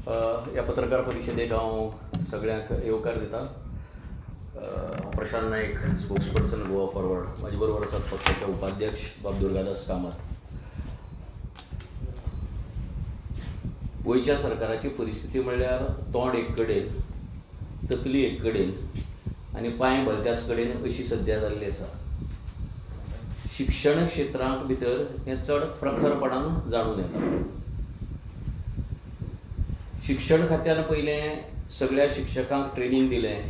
या पत्रकार परिषदेक हांव सगळ्यांक येवकार दिता। प्रशांत नायक, स्पोक्सपर्सन गोवा फॉरवर्ड, माझे बरोबर आसात पक्षाचे उपाध्यक्ष बाब दुर्गादास कामत। गोयच्या सरकाराची परिस्थिती म्हणल्यार तोंड एक कडेन, तकली एक कडेन आनी पांय भलत्याच कडेन अशी सद्या जाल्ली आसा। शिक्षण क्षेत्रांत भितर हें चड प्रखरपणान जाणून येता। शिक्षण खात्यान पयलें सगळ्या शिक्षकांक ट्रेनिंग दिलें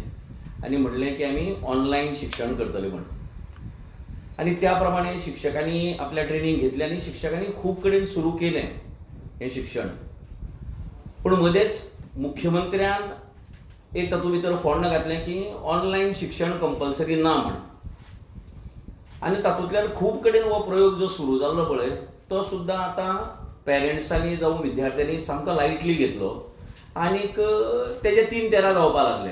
आनी म्हणलें की आमी ऑनलायन शिक्षण करतले म्हण, आनी त्या प्रमाणे शिक्षकांनी आपल्या ट्रेनिंग घेतली आनी शिक्षकांनी खूब कडेन सुरू केलें हें शिक्षण। पूण मदेंच मुख्यमंत्र्यान एक तातूंत भितर फोण्ण घातलें की ऑनलायन शिक्षण कंपल्सरी ना म्हण, आनी तातूंतल्यान खूब कडेन हो प्रयोग जो सुरू जाल्लो पळय तो सुद्दां आतां पेरंट्सांनी जावं विद्यार्थ्यांनी सामको लायटली घेतलो आनीक तेजे 3 तेरा जावपाक लागले।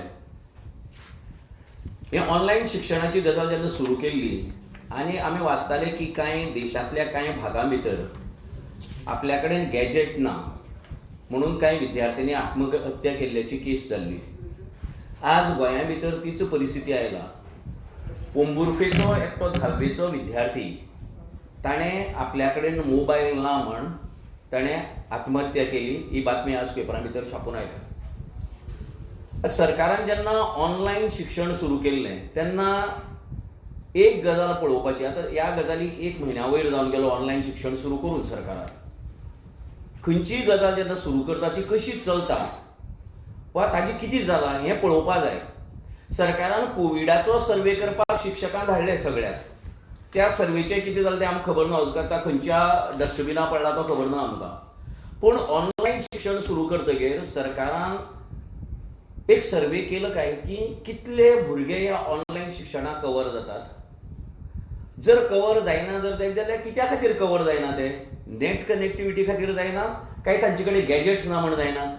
हे ऑनलायन शिक्षणाची गजाल जेन्ना सुरू केल्ली आनी आमी वाचताले की कांय देशांतल्या कांय भागां भितर आपल्या कडेन गॅजेट ना म्हणून कांय विद्यार्थ्यांनी आत्महत्या केल्ल्याची केस जाल्ली। आज गोंया भितर तीच परिस्थिती आयला। पोंबुर्फेचो एकटो 10वेचो विद्यार्थी ताणें आपल्या कडेन मोबायल ना म्हण ताणें आत्महत्या केली। ही बातमी आज पेपरां भितर छापून आयल्या। सरकारान जेन्ना ऑनलायन शिक्षण सुरू केल्लें तेन्ना एक गजाल पळोवपाची। आतां ह्या गजालीक 1 म्हयन्या वयर जावन गेलो ऑनलायन शिक्षण सुरू करून सरकारान। खंयचीय गजाल जेन्ना सुरू करता ती कशी चलता वा ताजी कितें जालां हें पळोवपा जाय। सरकारान कोविडाचो सर्वे करपाक शिक्षकांक धाडले सगळ्याक। त्या सर्वेचें कितें जालें तें आमकां खबर ना, ताका खंयच्या डस्टबिना पडला तो खबर ना आमकां। पूण ऑनलायन शिक्षण सुरू करतकीर सरकारान एक सर्वे केलो काय की कितले भुरगे ह्या ऑनलायन शिक्षणाक कवर जातात। जर कवर जायना जाल्यार कित्या खातीर कवर जायना ते? नेट कनेक्टिविटी खातीर जायनात काय तांचे कडेन गॅजेट्स ना म्हण जायनात?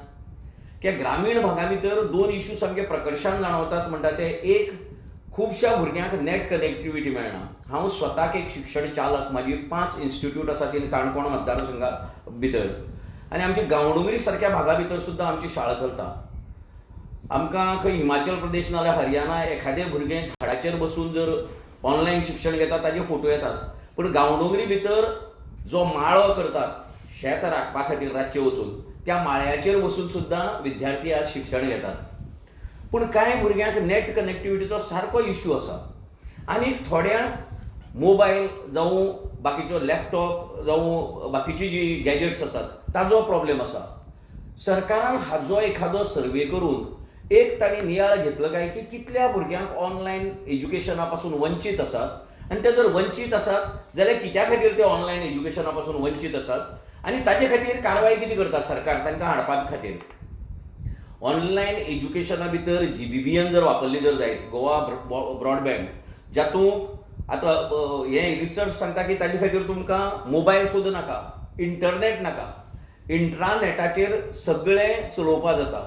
कित्याक ग्रामीण भागा भितर 2 इश्यू सामके प्रकर्शान जाणवतात म्हणटा ते। एक, खुबश्या भुरग्यांक नेट कनेक्टिविटी मेळना। हांव स्वताक एक शिक्षण चालक, म्हाजी 5 इन्स्टिट्यूट आसा ती काणकोण मतदारसंघा भितर, आनी आमच्या गांवडोंगरी सारक्या भागा भितर सुद्दां आमची शाळा चलता। आमकां खंय हिमाचल प्रदेश नाल्यार हरियाणा एखादे भुरगें झाडाचेर बसून जर ऑनलायन शिक्षण घेता ताजे फोटो येतात। पूण गांवडोंगरी भितर जो माळो करतात शेत राखपा खातीर रातचे वचून, त्या माळ्याचेर बसून सुद्दां विद्यार्थी आज शिक्षण घेतात। पूण कांय भुरग्यांक नेट कनेक्टिविटीचो सारको इश्यू आसा आनी थोड्यांक मोबायल जावं बाकीच्यो लॅपटॉप जावं बाकीची जी गॅजेट्स आसात ताजो प्रॉब्लेम आसा। सरकारान हाजो एखादो सर्वे करून एक ताणी नियाळ घेतलो काय की कितल्या भुरग्यांक ऑनलायन एज्युकेशना पासून वंचीत आसात, आनी ते जर वंचीत आसात जाल्यार कित्या खातीर ते ऑनलायन एज्युकेशना पासून वंचीत आसात आनी ताचे खातीर कारवाय कितें करता सरकार तांकां हाडपा खातीर। ऑनलायन एज्युकेशना भितर GBBN जर वापरली जर जायत, गोवा ब्रॉडबँड, जातूंत आतां हे रिसर्च सांगता की ताचे खातीर तुमकां मोबायल सुद्दां नाका, इंटरनेट नाका, इंट्रानेटाचेर सगळें चलोवपा जाता।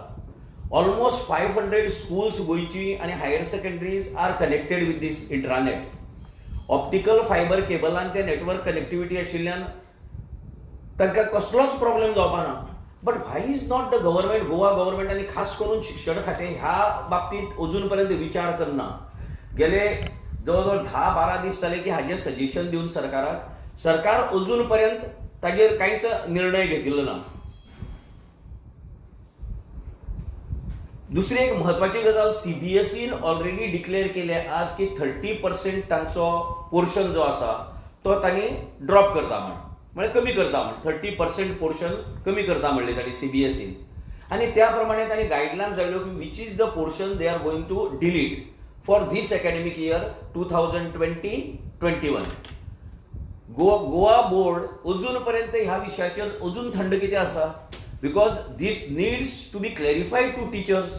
ऑलमोस्ट 500 स्कूल्स गोंयची आनी higher secondaries are connected with this intranet. Optical fibre केबलान ते नेटवर्क कनेक्टिविटी आशिल्ल्यान तांकां कसलोच प्रॉब्लेम जावपा ना। But why is not the government, Goa government आनी खास करून शिक्षण खातें ह्या बाबतींत अजून पर्यंत विचार करना? गेले जवळ 10-12 दीस जाले की हाजेर सजेशन दिवन सरकाराक सरकार अजून पर्यंत ताजेर कांयच निर्णय घेतिल्लो ना। दुसरी एक म्हत्वाची गजाल, CBSEन ऑलरेडी डिक्लेअर केले आज की 30% तांचो पोर्शन जो आसा तो तांणी ड्रॉप करता म्हणजे कमी करता म्हण, 30% पोर्शन कमी करता म्हणले तांणी CBSEन। आनी त्या प्रमाणे तांणी गायडलायन्स जाल्यो की which is the portion they are going to delete for this academic year 2020-21। Goa board अजून पर्यंत ह्या विशयाचेर अजून थंड कितें आसा? Because this needs to be clarified to teachers.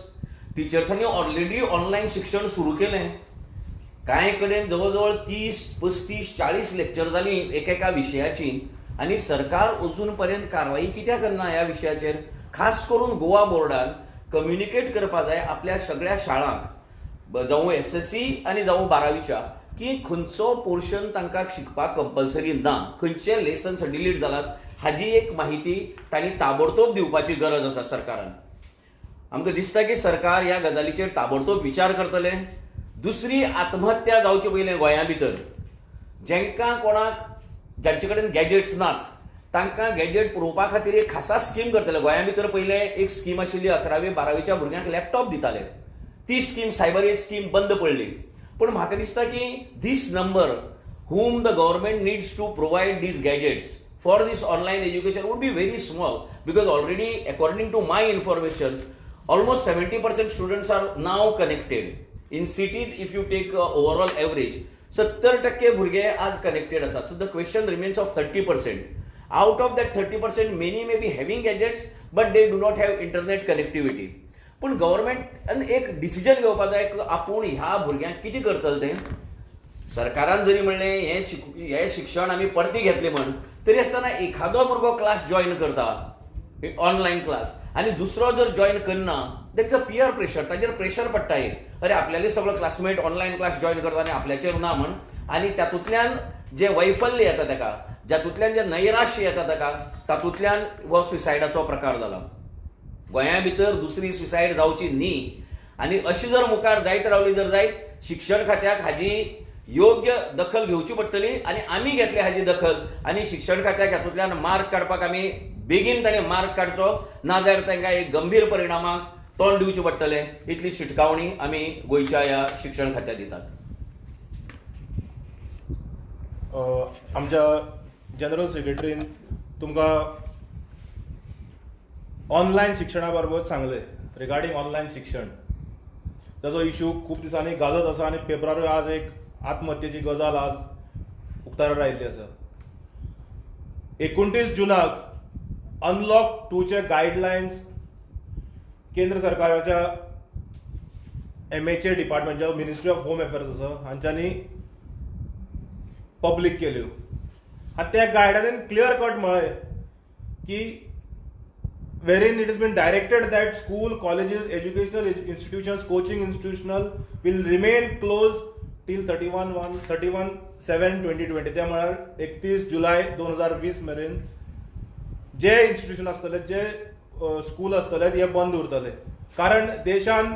टिचर्सांनी ऑलरेडी ऑनलायन शिक्षण सुरू केलें। कांय कडेन जवळ 30, 35, 40 लेक्चर जालीं एकेका विशयाची, आनी सरकार अजून पर्यंत कारवाई कित्याक करना ह्या विशयाचेर? खास करून गोवा बोर्डान कम्युनिकेट करपा जाय आपल्या सगळ्या शाळांक, जावं SSC आनी जावं 12वीच्या, की खंयचो पोर्शन तांकां शिकपाक कंपल्सरी ना, खंयचे लेसन्स डिलीट जालात हाजी एक माहिती तांणी ताबडतोब दिवपाची गरज आसा सरकारान. आमकां दिसता की सरकार ह्या गजालीचेर ताबडतोब विचार करतले. दुसरी, आत्महत्या जावचे पयलें गोंया भितर जेंकां कोणाक जांचे कडेन गॅजेट्स नात तांकां गॅजेट पुरवपा खातीर एक खासा स्कीम करतले. गोंया भितर पयलें एक स्कीम आशिल्ली 11वी-12वीच्या भुरग्यांक लॅपटॉप दिताले. ती स्कीम, सायबर एज स्कीम बंद पडली. पण म्हाका दिसता की दीस number whom the government needs to provide these gadgets for this online education would be very small, because already according to my information almost 70% students are now connected. In cities, if you take overall average, 70% भुरगे आज connected असतात. So the question remains of 30%. Out of that 30%, many may be having gadgets but they do not have internet connectivity. पण गव्हर्नमेंटान एक decision घेवपाक जाय की आपूण ह्या भुरग्यांक कितें करतले तें. सरकारान जरी म्हणलें हें शिक्षण आमी परती घेतलें म्हण, तरी आसतना एखादो भुरगो क्लास जॉयन करता ऑनलायन क्लास आनी दुसरो जर जॉयन करना, देट इज अ पियर प्रेशर. ताजेर प्रेशर पडटा एक, अरे आपल्याले सगळो क्लासमेट ऑनलायन क्लास जॉयन करता आनी आपल्याचेर ना म्हण. आनी तातूंतल्यान जे वैफल्य येता ताका, जातूंतल्यान जे नैराश्य येता ताका, तातूंतल्यान हो सुसायडाचो प्रकार जाला. गोंया भितर दुसरी सुसायड जावची न्ही. आनी अशी जर मुखार जायत रावली जर जायत, शिक्षण खात्याक हाजी योग्य दखल घेवची पडटली आनी आमी घेतली हाजी दखल. आनी शिक्षण खात्याक हातूंतल्यान मार्क काडपाक आमी बेगीन ताणें मार्क काडचो, नाजाल्यार तांकां एक गंभीर परिणामाक तोंड दिवचें पडटलें. इतली शिटकावणी आमी गोंयच्या ह्या शिक्षण खात्याक दितात. आमच्या जनरल सेक्रेटरीन तुमकां ऑनलायन शिक्षणा बरोबर सांगलें रिगार्डींग ऑनलायन शिक्षण. ताजो इश्यू खूब दिसांनी गाजत आसा आनी पेपरारूय आज एक आत्महत्येची गजाल आज उक्ताडार आयिल्ली आसा. 29 जुनाक अनलॉक 2चे गायडलायन्स केंद्र सरकाराच्या MHA डिपार्टमेंटच्या मिनिस्ट्री ऑफ होम अफेअर्स आसा हांच्यांनी पब्लीक केल्यो. आनी त्या गायडलायनीन क्लियर कट म्हळें की wherein it has been directed that school, colleges, educational institutions, coaching institutional will remain closed till 31/7/2020. त्या म्हळ्यार 31 जुलय 2020 मेरेन जे इन्स्टिट्यूशन आसतले, जे स्कूल आसतले हे बंद उरतले. कारण देशान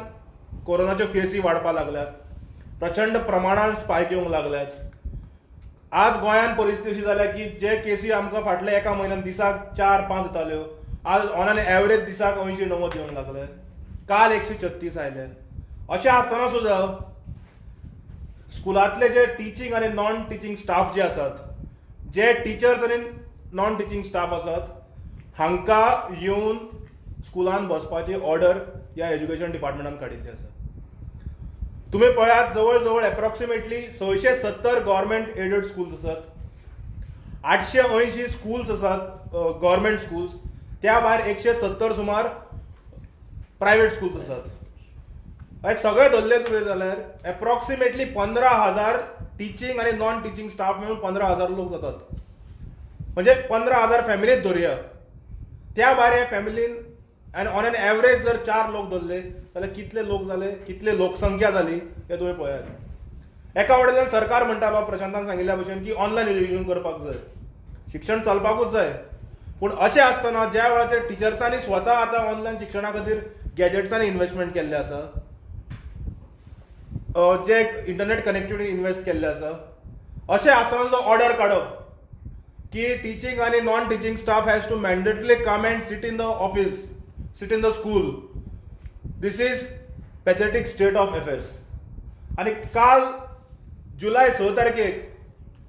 कोरोनाच्यो केसी वाडपाक लागल्यात, प्रचंड प्रमाणात स्पायक येवंक लागल्यात. आज गोंयान परिस्थिती अशी जाल्या की जे केसी आमकां फाटल्या एका म्हयन्यान दिसाक 4-5 येताल्यो, आज ऑन एन एवरेज दिसाक 80-90 येवंक लागल्यात. काल 136 आयले. अशें आसतना सुद्दां स्कुलांतले जे टिचींग आनी नॉन टिचींग स्टाफ जे आसात, जे टिचर्स आनी नॉन टिचींग स्टाफ आसात, हांकां येवन स्कुलान बसपाची ऑर्डर ह्या एज्युकेशन डिपार्टमेंटान काडिल्ली आसा. तुमी पळयात, जवळ जवळ एप्रॉक्सिमेटली 670 गव्हर्मेंट एडेड स्कूल्स आसात, 880 स्कूल्स आसात गव्हर्मेंट स्कूल्स, त्या भायर 170 सुमार प्रायव्हेट स्कूल्स आसात. हे सगळे धरले तुवें जाल्यार एप्रॉक्सिमेटली 15,000 टिचींग आनी नॉन टिचींग स्टाफ मेळून 15,000 लोक जातात. म्हणजे 15,000 फॅमिलीच धरया. त्या भायर हे फॅमिलीन आनी ऑन एन एवरेज जर 4 लोक धरले जाल्यार कितले लोक जाले, कितले लोकसंख्या जाली हे तुवें पळयात. एका वटेनच्यान सरकार म्हणटा बाबा प्रशांतान सांगिल्ल्या भशेन की ऑनलायन एज्युकेशन करपाक जाय, शिक्षण चलपाकूच जाय. पूण अशें आसतना ज्या वेळाचेर टिचर्सांनी स्वता आतां ऑनलायन शिक्षणा खातीर गॅजेट्सांनी इन्व्हेस्टमेंट केल्लें आसा, जे इंटरनेट कनेक्टिविटी इन्वेस्ट केल्ले आसा, अशें आसतना सुद्दां ऑर्डर काडप की टिचींग आनी non teaching staff has to mandatorily come and sit in the office, sit in the school. This is pathetic state of affairs. आनी काल जुलय 6 तारखेक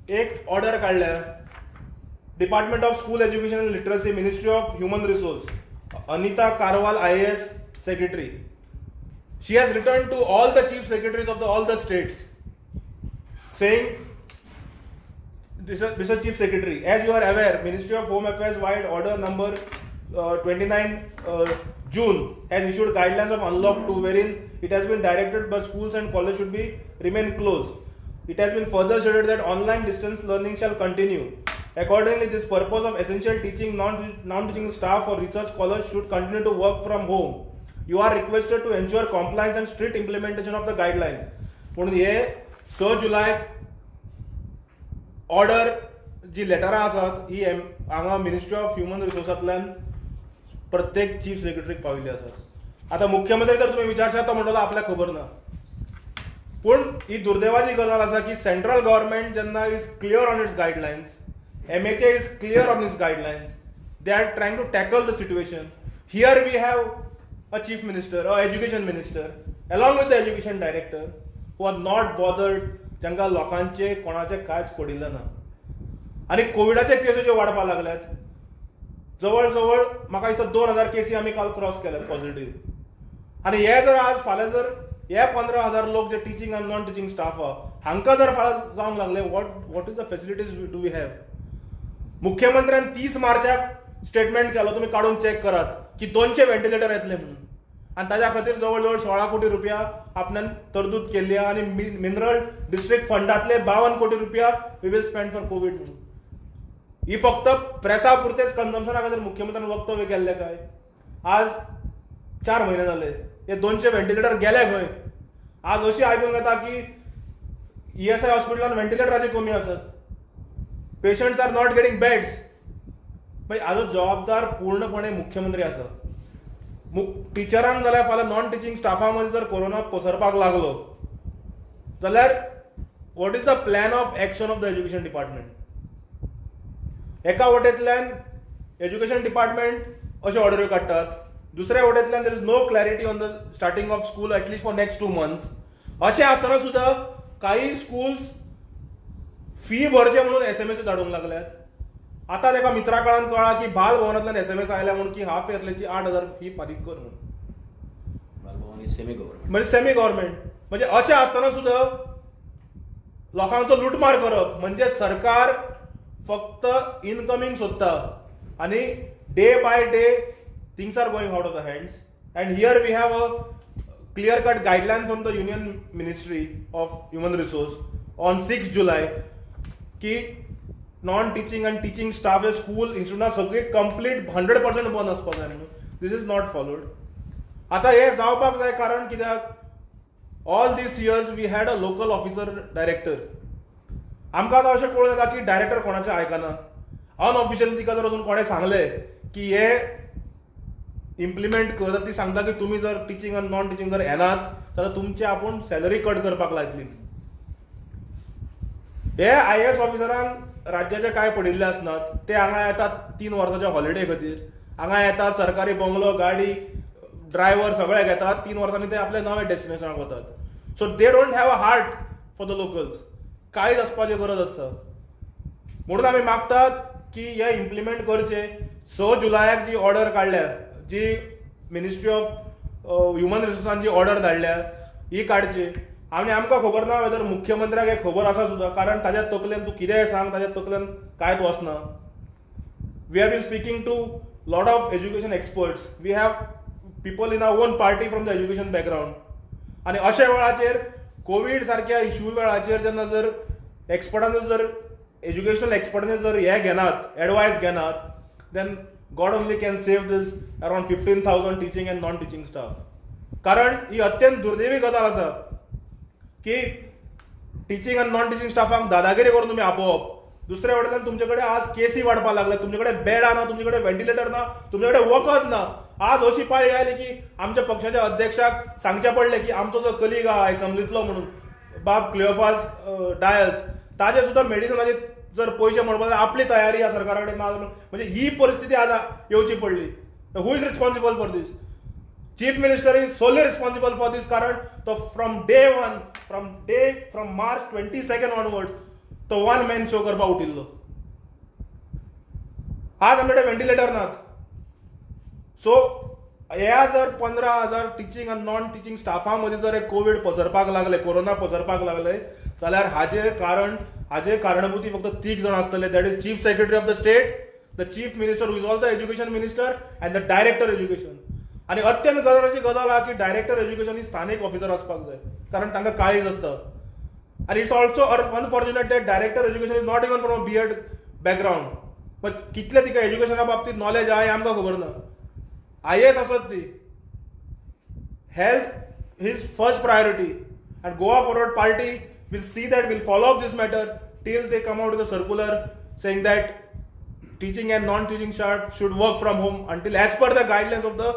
एक ऑर्डर काडल्या department of school education and literacy, ministry of human resource, Anita Karwal IAS secretary. She has written to all the chief secretaries of all the states saying, Mr. Chief Secretary, as you are aware, Ministry of Home Affairs wide order number 29 June has issued guidelines of unlock 2, wherein it has been directed that schools and colleges should remain closed. It has been further stated that online distance learning shall continue. Accordingly, this purpose of essential teaching, non-teaching staff or research scholars should continue to work from home. You are requested to ensure compliance and strict implementation of the guidelines. म्हणून हे 6 जुलैक order जी लेटरां आसात ही हांगा ministry of human रिसोर्सांतल्यान प्रत्येक chief सेक्रेटरीक पाविल्ली आसात. आतां मुख्यमंत्री जर तुमी विचारशात तो म्हणटलो आपल्याक खबर ना. पूण ही दुर्दैवाची गजाल आसा की सेंट्रल गव्हर्मेंट जेन्ना is clear on it's guidelines, MHA is clear on it's guidelines, they are trying to tackle the situation. Here we have a chief minister, a education minister, along with the education director, who are not bothered, जांकां लोकांचे कोणाचे कांयच पडिल्लें ना. आनी कोविडाचे केसी ज्यो वाडपाक लागल्यात, जवळ जवळ म्हाका दिसता 2000 केसी आमी काल क्रॉस केल्यात पॉझिटिव्ह. आनी हे जर आज फाल्यां जर हे 15,000 लोक जे टीचिंग आनी नॉन टीचिंग स्टाफ आहा हांकां जर फाल्यां जावंक लागले, what is the facilities do we have. मुख्यमंत्र्यान 30 मार्चाक स्टेटमेंट केलो, तुम्ही काढून चेक करात की 200 व्हेंटिलेटर येतले म्हणून. आणि ताज्या खातीर जवळ जवळ 16 कोटी रुपया आपणान तरतूद केल्ली आहा. आनी मिनरल डिस्ट्रिक्ट फंडातले 52 कोटी रुपया we will spend for COVID म्हणून. ही फक्त प्रेसा पुरतेच कन्झम्पशना खातीर मुख्यमंत्र्यान वक्तव्य केल्ले काय? आज 4 महिने जाले हे 200 व्हेंटिलेटर गेले खंय? आज अशी आयकूंक येता की ESI हॉस्पिटलान व्हेंटिलेटराची कमी आसत, patients are not getting beds. हाजो जबाबदार पूर्णपणे मुख्यमंत्री आसा. टिचरांक जाल्यार फाल्यां नॉन टिचिंग स्टाफा मदीं जर कोरोना पसरपाक लागलो जाल्यार what is the plan of action of the education department? एका वटेंतल्यान एज्युकेशन डिपार्टमेंट अशे ऑर्डरी काडटात, दुसऱ्या वटेंतल्यान there is no clarity on the starting of school at least for next 2 months. अशें आसतना सुद्दां काही स्कूल्स फी भरचे म्हणून SMS धाडूंक लागल्यात. आता तेका मित्रा कळान कळ्ळा की बाल भवनांतल्यान SMS आयल्या म्हणून की हाफ इयरलीची 8,000 फी फारीक कर म्हणून. बाल भवन सेमी गव्हर्नमेंट म्हणजे सेमी गव्हर्नमेंट. म्हणजे अशें आसतना सुद्दां लोकांचो लुटमार करप. म्हणजे सरकार फक्त इनकमिंग सोदता आनी day by day things are going out of the hands. And here we have a clear cut guideline from the union ministry of human resource on 6 जुलय की नॉन टीचिंग आनी टीचिंग स्टाफ हे school इन्स्टिट्यूटां सगळी complete 100% बंद आसपाक जाय म्हणून. This is not followed. आतां हे जावपाक जाय कारण कित्याक all these years we had a local officer director. आमकां आतां अशें कळून येता की डायरेक्टर कोणाचें आयकना. अनऑफिशियली तिका जर अजून कोणें सांगलें की हे इम्प्लिमेंट कर जाल्यार ती सांगता की तुमी जर टीचिंग आनी नॉन टीचिंग जर येनात जाल्यार तुमची आपूण सॅलरी कट करपाक लायतली. हे IAS ऑफिसरांक राज्याचे काय पडिल्ले आसनात. ते हांगा येतात 3 वर्साच्या हॉलिडे खातीर, हांगा येतात सरकारी बंगलो गाडी ड्रायव्हर सगळे घेतात, 3 वर्सांनी ते आपल्या नव्या डेस्टिनेशनाक वतात. So they don't have a heart for the locals. काळीज आसपाची गरज आसता. म्हणून आमी मागतात की हे इम्प्लिमेंट करचे. 6 जुलयाक जी ऑर्डर काडल्या, जी मिनिस्ट्री ऑफ ह्युमन रिसोर्सांची जी ऑर्डर धाडल्या ही काडची. आनी आमकां खबर ना वेदर मुख्यमंत्र्याक हे खबर आसा सुद्दां, कारण ताज्या तकलेन तूं कितेंय सांग ताज्या तकलेन कांयच वचना. We have been speaking to lot of education experts. We have people in our own party from the education background. आनी अशा वेळाचेर कोविड सारख्या इश्यू वेळाचेर जेन्ना जर एक्सपर्टांनी जर एज्युकेशनल एक्सपर्टांनी जर हे घेनात एडवायस घेनात, then God only can save this around 15,000 teaching and non teaching staff. कारण ही अत्यंत दुर्दैवी गजाल आसा की टीचिंग आनी नॉन टीचिंग स्टाफांक दादागिरी करून तुमी आपोवप. दुसऱ्या वटेन तुमचे कडेन आज केसी वाडपाक लागल्या, तुमचे कडेन बेडा ना, तुमचे कडेन व्हेंटिलेटर ना, तुमचे कडेन वखद ना. आज अशी पाळी आयली की आमच्या पक्षाच्या अध्यक्षाक सांगचे पडले की आमचो जो कलीग आहा असेंब्लीतलो म्हणून बाब क्लियोफास डायस, ताजे सुद्धा मेडिसिनाचे जर पैसे म्हणपाक आपली तयारी या सरकारा कडेन ना. म्हणजे ही परिस्थिती आज येवची पडली. Who is responsible for this? Chief minister is solely responsible for this. कारण तो from day one from March 22 onwards तो वन मॅन शो करपाक उठिल्लो. आज आमचे कडेन व्हेंटिलेटर नात. सो ह्या जर 15,000 टीचिंग आनी नॉन टीचिंग स्टाफा मदीं जर कोविड पसरपाक लागले, कोरोना पसरपाक लागले, जाल्यार हाजे कारणभूती फक्त 3 जाण आसतले. That is chief secretary of the state, the chief minister who is all the education minister and the director education. आणि अत्यंत गरजेची गजाल आहा की डायरेक्टर एज्युकेशन ही स्थानिक ऑफिसर आसपाक जाय, कारण तांकां काळीज आसता. आणि it's also unfortunate that director education is not even from a BEd background. पण कितले तिका एज्युकेशना बाबतीत नॉलेज आहे आमकां खबर ना. IAS आसत ती. Health is first priority and Goa forward party will see that, will follow up this matter till they come out with a circular saying that teaching and non-teaching staff should work from home until as per the guidelines of the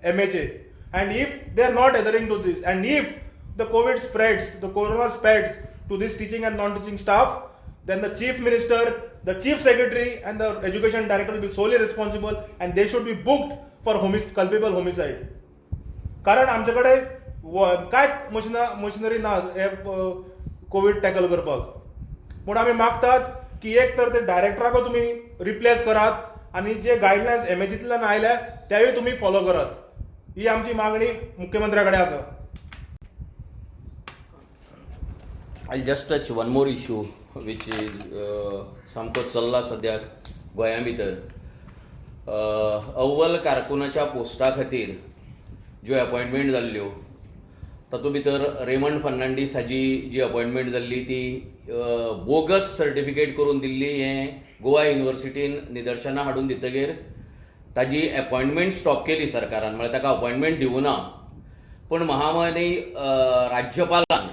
MHA. And if they are not adhering to this, and if the COVID spreads, the corona spreads to this teaching and non-teaching staff, then the chief minister, the chief secretary, and the education director will be solely responsible, and they should be booked for culpable homicide. कारण आमच्याकडे काय machinery ना हे Covid tackle करपाक. पूण आमी मागतात की एक तर ते डायरेक्टराक तुम्ही रिप्लेस करात आणि जे गायडलायन्स MHAतल्यान आयल्या त्याही तुम्ही फॉलो करात. ही आमची मागणी मुख्यमंत्र्याकडे आसा. I'll just touch one more issue which is सामको चल्ला सद्याक गोंया भितर. अव्वल कारकुनाच्या पोस्टा खातीर ज्यो अपॉइंटमेंट जाल्ल्यो तातूंत भितर रेमंड फर्नांडीस हाची जी अपॉइंटमेंट जाल्ली ती बोगस सर्टिफिकेट करून दिल्ली हें गोवा युनिव्हर्सिटीन निदर्शनां हाडून दितगीर ताजी अपॉइंटमेंट स्टॉप केली सरकारान, म्हळ्यार ताका अपॉइंटमेंट दिवना. पूण महामनी राज्यपालान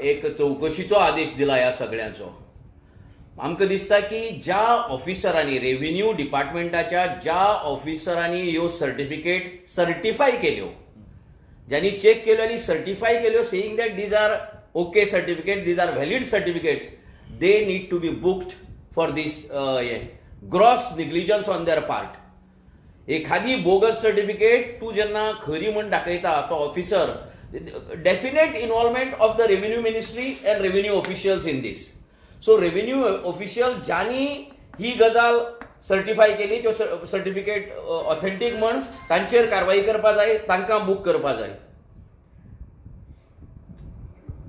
एक चौकशीचो आदेश दिला ह्या सगळ्यांचो. आमकां दिसता की ज्या ऑफिसरांनी रेव्हेन्यू डिपार्टमेंटाच्या ज्या ऑफिसरांनी ह्यो सर्टिफिकेट सर्टिफाय केल्यो, ज्यांनी चेक केल्यो आनी सर्टिफाय केल्यो saying that these are okay certificates, these are valid certificates, they need to be booked for this gross negligence on their part. एखादी बोगस सर्टिफिकेट तूं जेन्ना खरी म्हण दाखयता तो officer, definite involvement of the revenue ministry and revenue officials in this. So revenue official ज्यांनी ही गजाल सर्टिफाय केली त्यो सर्टिफिकेट ऑथेंटीक म्हण तांचेर कारवाई करपा जाय, तांकां बूक करपा जाय.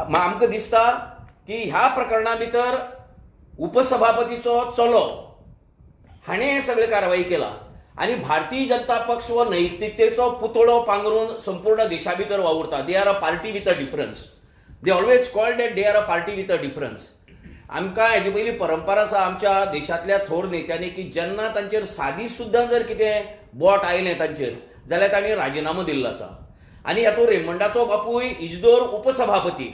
आमकां दिसता की ह्या प्रकरणा भितर उपसभापतीचो चलो हाणें हे सगळे कारवाई केला आणि भारतीय जनता पक्ष हो नैतिकतेचो पुतळो पांगरून संपूर्ण देशा भितर वावुरता. They are a party with a difference. They always called that they are a party with a difference. आमकां हेजे पयली परंपरा आसा आमच्या देशांतल्या थोर नेत्यांनी की जेन्ना तांचेर सादी सुद्दां जर कितें बोट आयलें तांचेर जाल्यार तांणी राजिनामो दिल्लो आसा. आनी हातूंत रेमंडाचो बापूय इजदोर उपसभापती.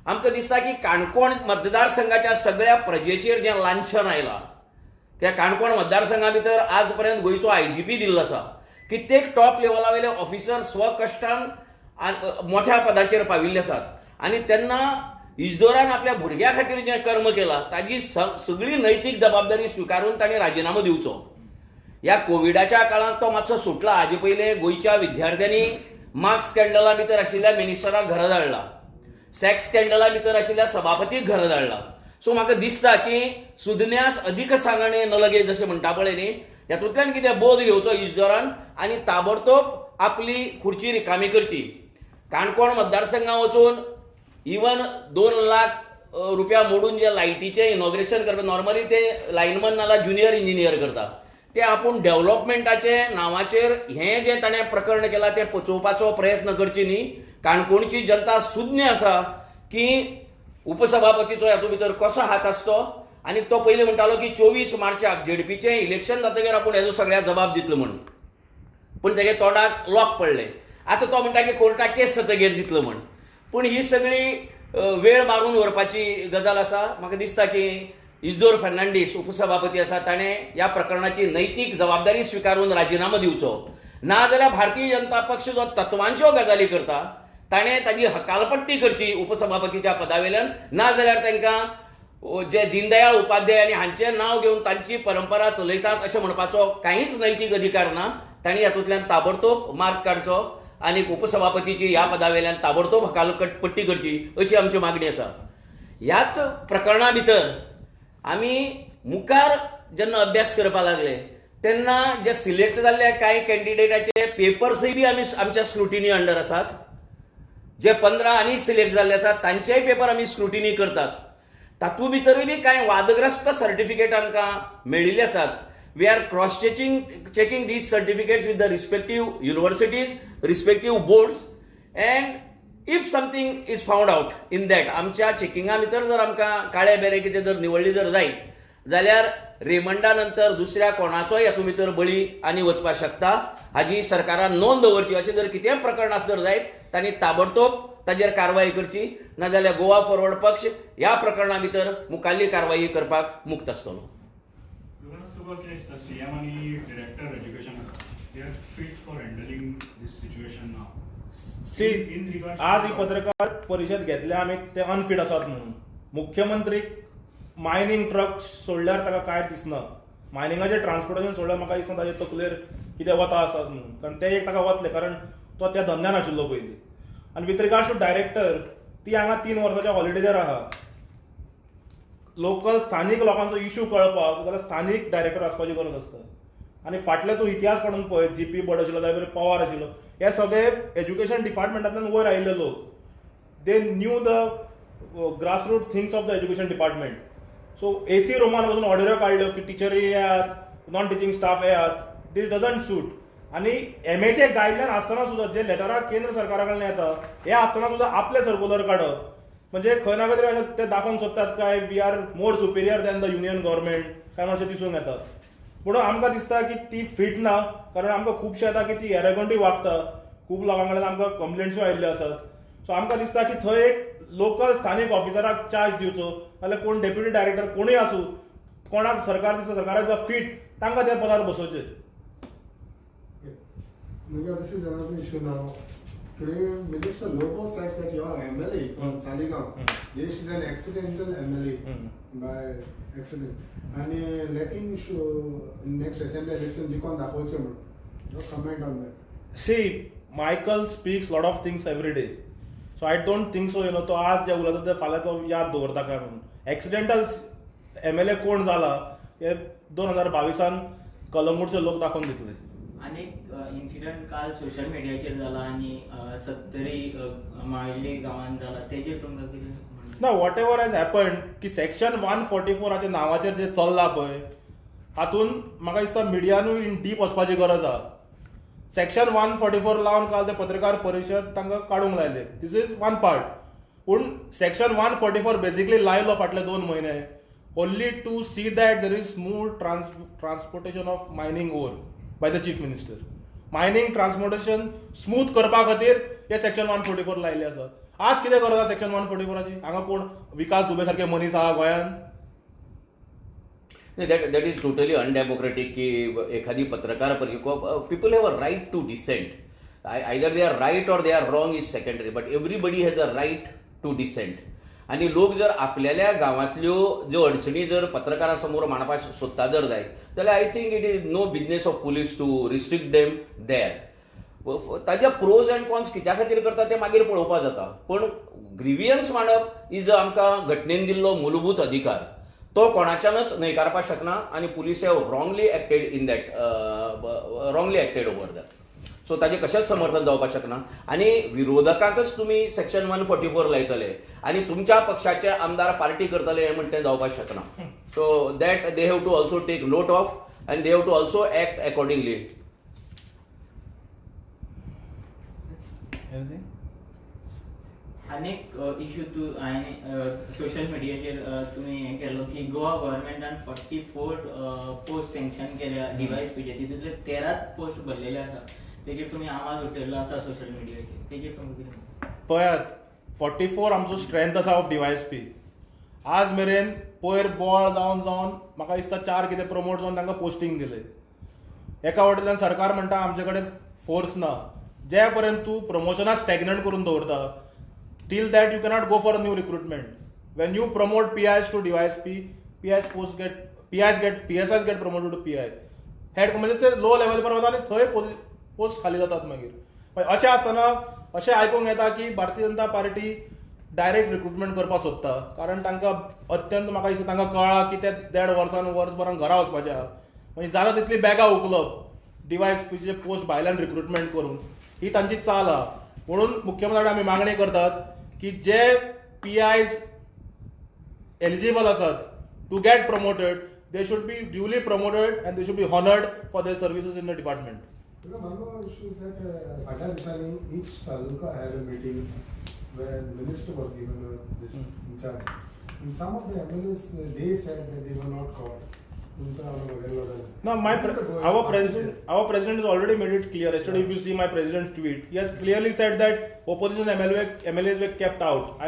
आमकां दिसता की काणकोण मतदारसंघाच्या सगळ्या प्रजेचेर जें लांछन आयलां, त्या काणकोण मतदारसंघा भितर आज पर्यंत गोंयचो IGP दिल्लो आसा. कित्येक टॉप लेवला वयले ऑफिसर स्वकश्टान मोठ्या पदाचेर पाविल्ले आसात. आनी तेन्ना इजदोरान आपल्या भुरग्या खातीर जें कर्म केलां ताजी सगळी नैतीक जबाबदारी स्विकारून ताणें राजिनामो दिवचो. ह्या कोविडाच्या काळांत तो मातसो सुटला. हाजे पयले गोंयच्या विद्यार्थ्यांनी मार्क्स स्कॅन्डला भितर आशिल्ल्या मिनिस्टराक घरा धाडला, सॅक्स स्कॅन्डला भितर आशिल्ल्या सभापतीक घरा धाडला. सो म्हाका दिसता की सुज्ञास अधिक सांगणे न लगे जशें म्हणटा पळय न्ही, हातूंतल्यान कितें बोध घेवचो इजदोरान आनी ताबडतोब आपली खुर्ची रिकामी करची. काणकोण मतदारसंघां वचून इवन 2 लाख रुपया मोडून जे लायटीचें इनॉग्रेशन करता, नॉर्मली ते लायनमन नाल्यार ज्युनियर इंजिनियर करता, ते आपूण डेव्हलपमेंटाचे नांवाचेर हें जें ताणें प्रकरण केलां तें पचोवपाचो प्रयत्न करची न्ही. काणकोणची जनता सुज्ञ आसा की उपसभापतीचो हातूंत भितर कसो हात आसतो. आनी तो पयलीं म्हणटालो की 24 मार्चाक झेडपीचें इलेक्शन जातकीर आपूण हेजो सगळ्या जबाब दितलो म्हणून. पूण तेगे तोंडाक लॉक पडलें. आतां तो म्हणटा की कोर्टाक केस जातकीर दितलो म्हण. पूण ही सगळी वेळ मारून व्हरपाची गजाल आसा. म्हाका दिसता की इजदोर फर्नांडीस उपसभापती आसा ताणें ह्या प्रकरणाची नैतीक जबाबदारी स्विकारून राजिनामो दिवचो. नाजाल्यार भारतीय जनता पक्ष जो तत्वांच्यो गजाली करता ताणें ताजी हकालपट्टी करची उपसभापतीच्या पदावेल्यान. नाजाल्यार तांकां जे दीनदयाळ उपाध्याय आनी हांचें नांव घेवन तांची परंपरा चलयतात अशें म्हणपाचो कांयच नैतीक अधिकार ना. तांणी हातूंतल्यान ताबडतोब मार्ग काडचो आनी उपसभापतीची ह्या पदावेल्यान ताबडतोब हकालपट्टी करची अशी आमची मागणी आसा. ह्याच प्रकरणा भितर आमी मुखार जेन्ना अभ्यास करपाक लागले तेन्ना जे सिलेक्ट जाल्ले कांय कॅन्डिडेटाचे पेपर्सय बी आमी आमच्या स्क्रुटिनी अंडर आसात. जे 15 आनी सिलेक्ट जाल्ले आसात तांचेय पेपर आमी स्क्रुटिनी करतात. तातूंत भितरूय बी कांय वादग्रस्त सर्टिफिकेट आमकां मेळिल्ले आसात. We are cross checking these certificates with the respective universities, respective boards, and if something is found out in that, आमच्या चेकिंगा भितर जर आमकां काळे बेरे कितें जर निवडली जर जायत जाल्यार रेमंडा नंतर दुसऱ्या कोणाचोय हातूंत भितर बळी आनी वचपाक शकता हाजी सरकारान नोंद दवरची. अशें जर कितेंय प्रकरणां जर जायत तांणी ताबडतोब ताजेर कारवाई करची, नाजाल्यार गोवा फॉरवर्ड पक्ष ह्या प्रकरणा भितर मुखाल्ली कारवाई करपाक मुक्त आसतलो. CM आणि डायरेक्टर एज्युकेशन आसा, they are fit for handling this situation नाव. आज ही पत्रकार परिशद घेतल्या आमी ते अनफिट आसात म्हणून. मुख्यमंत्रीक मायनिंग ट्रक सोडल्यार ताका कांय दिसना, मायनिंगाचें ट्रान्सपोर्टेशन सोडल्यार म्हाका दिसना ताजे तकलेर कितें वता आसात म्हणून, कारण ते एक ताका वतले, कारण तो त्या धंद्यान आशिल्लो पयलीं. आनी विथ रिगार्ड्स टू डायरेक्टर, ती हांगा 3 वर्साच्या हॉलिडेजर आहा. लोकल स्थानीक लोकांचो इश्यू कळपाक जाल्यार स्थानीक डायरेक्टर आसपाची गरज आसता. आनी फाटले तूं इतिहास पळोवन पळय, GP बड आशिल्लो, जाय बरें पवार आशिल्लो, हे सगळे एज्युकेशन डिपार्टमेंटांतल्यान वयर आयिल्ले लोक. They knew the grassroot things of the education department. So AC रुमान वचून ऑर्डऱ्यो काडल्यो की टिचरी येयात, नॉन टिचिंग स्टाफ येयात. दीस डजंट सूट. आनी MAचे गायडलायन आसतना सुद्दां जे लेटरां केंद्र सरकारा कडल्यान येता, हे आसतना सुद्दां आपले सर्क्युलर काडप, म्हणजे खंय ना खंय तरी ते दाखोवंक सोदतात काय we are more superior than the union government, काय मातशें दिसूंक येता. पूण आमकां दिसता की ती फिट ना, कारण आमकां खुबशें येता की ती एरोगंटूय वागता. खूब लोकां कडल्यान आमकां कंप्लेंट्सूय आयिल्ल्यो आसात. सो आमकां दिसता की थंय एक लोकल स्थानीक ऑफिसराक चार्ज दिवचो, नाल्यार कोण डेप्युटी डायरेक्टर कोणूय आसूं, कोणाक सरकार दिसता सरकाराक फिट तांकां त्या पदार बसोवचे. This is another issue now. Today, Minister Lobo said that your MLA from Saligaon, this is an accidental MLA by accident, and letting show next assembly election jikon dapoche म्हणून. Your comment on that? See, Michael speaks lot of things every day. So I don't think so, तो आज जे उलयता ते फाल्यां तो याद दवरता काय म्हणून. एक्सिडेंटल MLA कोण जाला हे 2022 कलंगूटचे लोक दाखोवन दितले. अनेक इन्सिडंट काल सोशल मिडियाचेर जाला आनी सत्तरी माळिल्ले गांवांत जाला, तेजेर तुमकां कितें म्हणटा? ना, वॉट एवर हॅज हॅपन्ड की सेक्शन 144 नांवाचेर जे चल्लां पळय, हातूंत म्हाका दिसता मिडियानूय इन डीप वचपाची गरज आहा. सेक्शन 144 लावन काल ते पत्रकार परिशद तांकां काडूंक लायले. This is one part. पूण सेक्शन 144 बेसिकली लायलो फाटले 2 म्हयने only to see that there is smooth transportation of mining ore by the chief minister. Mining transportation smooth करपा खातीर हे सेक्शन 144 लायले आसा. आज कितें गरज आसा सेक्शन 144ची? हांगा कोण विकास दुबे सारके मनीस आहा गोंयांत? दॅट इज टोटली अनडेमोक्रेटीक की एखादी पत्रकार people have a right to dissent. Either they are right or they are wrong is secondary, but everybody has a right to dissent. आणि लोक जर आपल्याल्या गांवांतल्यो ज्यो अडचणी जर पत्रकारा समोर मांडपाक सोदता जर जायत जाल्यार I think it is no business of police to restrict them there. ताजे प्रोज अँड कॉन्स कित्या खातीर करता ते मागीर पळोवपा जाता. पण ग्रिवियन्स मांडप इज आमकां घटनेन दिल्लो मूलभूत अधिकार. तो कोणाच्यानच न्हयकारपाक शकना आनी police have wrongly acted in that wrongly acted over that. So ताजें कशेंच समर्थन जावपाक शकना. आनी विरोधकांकच तुमी सेक्शन 144 लायतले आनी तुमच्या पक्षाचे आमदार पार्टी करतले हें म्हणटा तें जावपाक शकना. So that they have to also take note of and they have to also act accordingly. अनेक इश्यू सोशल मिडियाचेर तुमी हें केलो की गोवा गव्हर्मेंटान 44 पोस्ट सँक्शन केल्या DYSPचे, तितूंतले 13 पोस्ट भरलेले आसा. तेजेर तुमी आवाज उठयल्लो आसा सोशल मिडियाचेर, तेजेर तुमकां कितें? पळयात, 44 आमचो स्ट्रेंथ आसा ऑफ DYSP. आज मेरेन पयर बोळ जावन म्हाका दिसता 4 कितें प्रमोट जावन तांकां पोस्टींग दिले. एका वाटेंतल्यान सरकार म्हणटा आमचे कडेन फोर्स ना. जे पर्यंत तूं प्रमोशनां स्टॅग्नंट करून दवरता till that you cannot go for a new recruitment. When you promote PIs to DYSP, PSIs get promoted to PI. Head म्हणजे लो लेवल पर वता आनी थंय पोस्ट खाली जातात मागीर. अशें आसतना अशें आयकूंक येता की Bharatiya Janata party direct recruitment करपाक सोदता, कारण तांकां अत्यंत म्हाका दिसता तांकां कळ्ळा की ते 1.5 वर्सान वर्सभरान घरा वचपाचें आहा. म्हणजे जाता तितली बॅगां उखलप DYSPचे पोस्ट भायल्यान रिक्रुटमेंट करून, ही तांची चाल आहा. म्हणून मुख्यमंत्र्याक आमी मागणी करतात की जे PIs एलिजिबल आसात to get promoted, they should be duly promoted and they should be honored for their services in the department. One more issue is that Bhatta Desai, each taluka had a meeting where the minister was given this in charge. And some of the MLAs, they said that they were not called. तुमचा हांव बघिल्लो जाल्यार. No, our president has already made it clear. Yesterday, if you see my president's tweet, he has clearly said that opposition MLAs were kept out.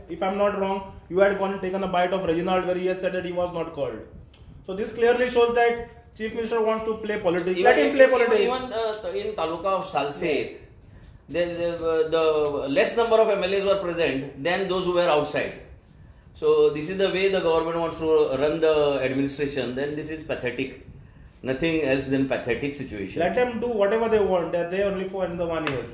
If I'm not wrong, you had gone and taken a bite of Reginald where he has said that he was not called. So this clearly shows that Chief Minister wants to play politics. Let him play politics. Even in Taluka of Salseth, the less number of MLAs were present than those who were outside. So this is the way the government wants to run the administration. Then this is pathetic. Nothing else than pathetic situation. Let them do whatever they want. They're there only for another 1 year.